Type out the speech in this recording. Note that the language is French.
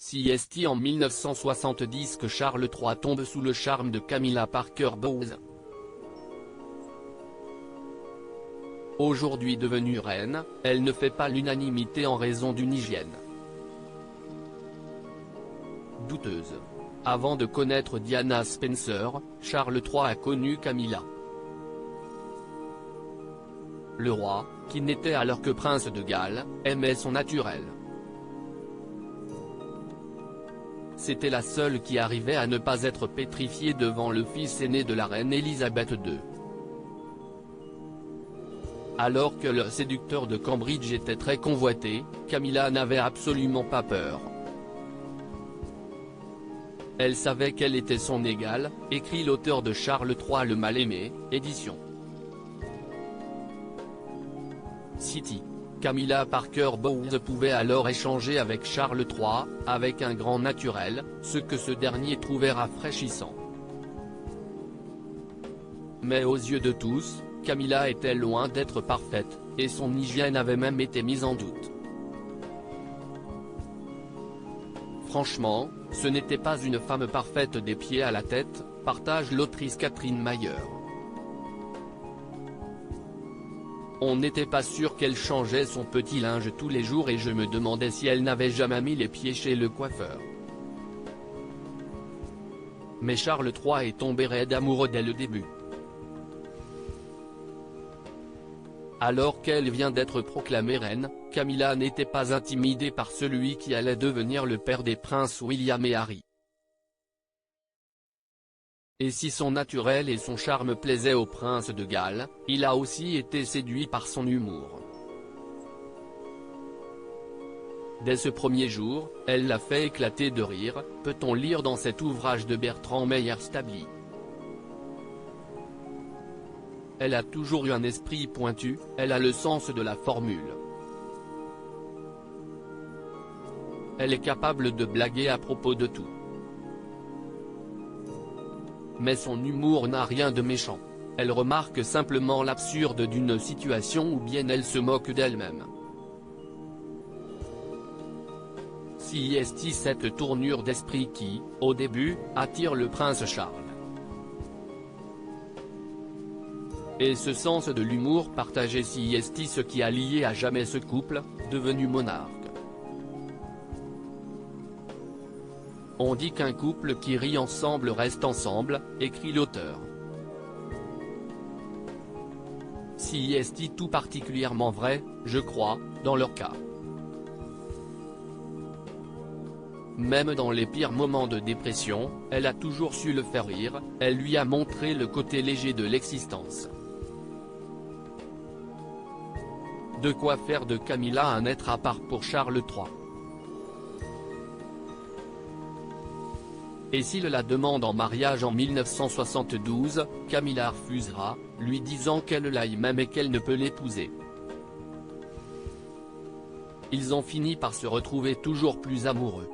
Si est en 1970 que Charles III tombe sous le charme de Camilla Parker Bowles. Aujourd'hui devenue reine, elle ne fait pas l'unanimité en raison d'une hygiène douteuse. Avant de connaître Diana Spencer, Charles III a connu Camilla. Le roi, qui n'était alors que prince de Galles, aimait son naturel. C'était la seule qui arrivait à ne pas être pétrifiée devant le fils aîné de la reine Elisabeth II. Alors que le séducteur de Cambridge était très convoité, Camilla n'avait absolument pas peur. Elle savait qu'elle était son égale, écrit l'auteur de Charles III le Mal-aimé, édition City. Camilla Parker Bowles pouvait alors échanger avec Charles III, avec un grand naturel, ce que ce dernier trouvait rafraîchissant. Mais aux yeux de tous, Camilla était loin d'être parfaite, et son hygiène avait même été mise en doute. Franchement, ce n'était pas une femme parfaite des pieds à la tête, partage l'autrice Catherine Mayer. On n'était pas sûr qu'elle changeait son petit linge tous les jours et je me demandais si elle n'avait jamais mis les pieds chez le coiffeur. Mais Charles III est tombé raide amoureux dès le début. Alors qu'elle vient d'être proclamée reine, Camilla n'était pas intimidée par celui qui allait devenir le père des princes William et Harry. Et si son naturel et son charme plaisaient au prince de Galles, il a aussi été séduit par son humour. Dès ce premier jour, elle l'a fait éclater de rire, peut-on lire dans cet ouvrage de Bertrand Meyer-Stably. Elle a toujours eu un esprit pointu, elle a le sens de la formule. Elle est capable de blaguer à propos de tout. Mais son humour n'a rien de méchant. Elle remarque simplement l'absurde d'une situation ou bien elle se moque d'elle-même. Si est cette tournure d'esprit qui, au début, attire le prince Charles. Et ce sens de l'humour partagé si est ce qui a lié à jamais ce couple, devenu monarque. On dit qu'un couple qui rit ensemble reste ensemble, écrit l'auteur. Si est tout particulièrement vrai, je crois, dans leur cas. Même dans les pires moments de dépression, elle a toujours su le faire rire, elle lui a montré le côté léger de l'existence. De quoi faire de Camilla un être à part pour Charles III. Et s'il la demande en mariage en 1972, Camilla refusera, lui disant qu'elle l'aime et qu'elle ne peut l'épouser. Ils ont fini par se retrouver toujours plus amoureux.